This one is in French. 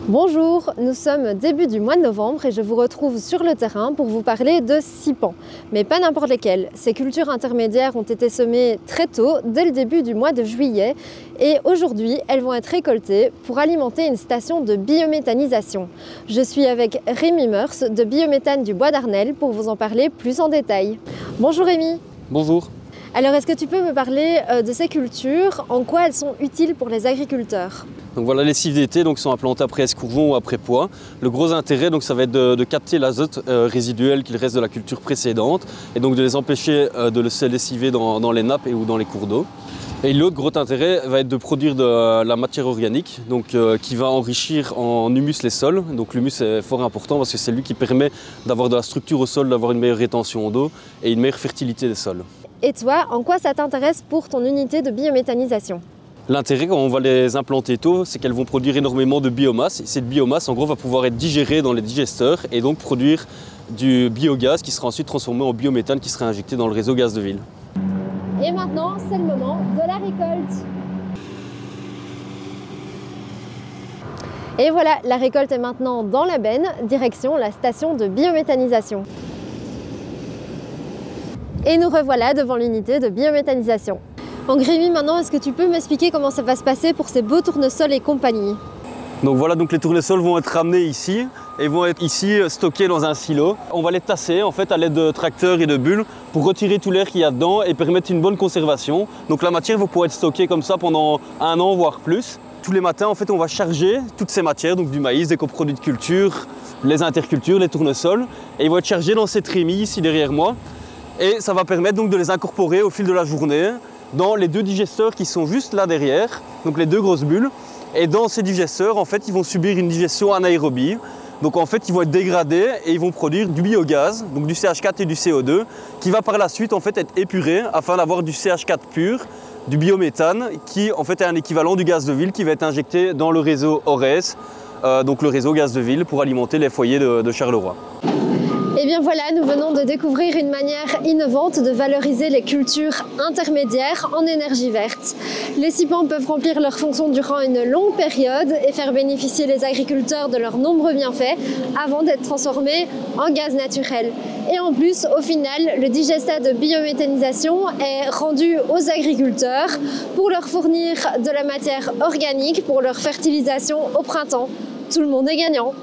Bonjour, nous sommes début du mois de novembre et je vous retrouve sur le terrain pour vous parler de sipans. Mais pas n'importe lesquels. Ces cultures intermédiaires ont été semées très tôt, dès le début du mois de juillet, et aujourd'hui elles vont être récoltées pour alimenter une station de biométhanisation. Je suis avec Rémi Meurs de Biométhane du Bois d'Arnel pour vous en parler plus en détail. Bonjour Rémi. Bonjour. Alors est-ce que tu peux me parler de ces cultures, en quoi elles sont utiles pour les agriculteurs? Donc voilà, les cives d'été sont implantées après escourgeon ou après pois. Le gros intérêt, ça va être de capter l'azote résiduel qu'il reste de la culture précédente et donc de les empêcher de se lessiver dans les nappes ou dans les cours d'eau. Et l'autre gros intérêt va être de produire de la matière organique qui va enrichir en humus les sols. Donc l'humus est fort important parce que c'est lui qui permet d'avoir de la structure au sol, d'avoir une meilleure rétention d'eau et une meilleure fertilité des sols. Et toi, en quoi ça t'intéresse pour ton unité de biométhanisation? L'intérêt quand on va les implanter tôt, c'est qu'elles vont produire énormément de biomasse. Et cette biomasse, en gros, va pouvoir être digérée dans les digesteurs et donc produire du biogaz qui sera ensuite transformé en biométhane qui sera injecté dans le réseau gaz de ville. Et maintenant, c'est le moment de la récolte. Et voilà, la récolte est maintenant dans la benne, direction la station de biométhanisation. Et nous revoilà devant l'unité de biométhanisation. Donc Rémi, maintenant, est-ce que tu peux m'expliquer comment ça va se passer pour ces beaux tournesols et compagnie? Donc voilà, les tournesols vont être ramenés ici et vont être ici stockés dans un silo. On va les tasser en fait à l'aide de tracteurs et de bulles pour retirer tout l'air qu'il y a dedans et permettre une bonne conservation. Donc la matière va pouvoir être stockée comme ça pendant 1 an voire plus. Tous les matins en fait on va charger toutes ces matières, donc du maïs, des coproduits de culture, les intercultures, les tournesols, et ils vont être chargés dans cette rémie ici derrière moi. Et ça va permettre donc de les incorporer au fil de la journée dans les 2 digesteurs qui sont juste là derrière, donc les 2 grosses bulles. Et dans ces digesteurs, en fait, ils vont subir une digestion anaérobie. Donc en fait, ils vont être dégradés et ils vont produire du biogaz, donc du CH4 et du CO2, qui va par la suite en fait être épuré afin d'avoir du CH4 pur, du biométhane, qui en fait est un équivalent du gaz de ville qui va être injecté dans le réseau ORES, donc le réseau gaz de ville pour alimenter les foyers de Charleroi. Et bien voilà, nous venons de découvrir une manière innovante de valoriser les cultures intermédiaires en énergie verte. Les sipans peuvent remplir leur fonction durant une longue période et faire bénéficier les agriculteurs de leurs nombreux bienfaits avant d'être transformés en gaz naturel. Et en plus, au final, le digestat de biométhanisation est rendu aux agriculteurs pour leur fournir de la matière organique pour leur fertilisation au printemps. Tout le monde est gagnant.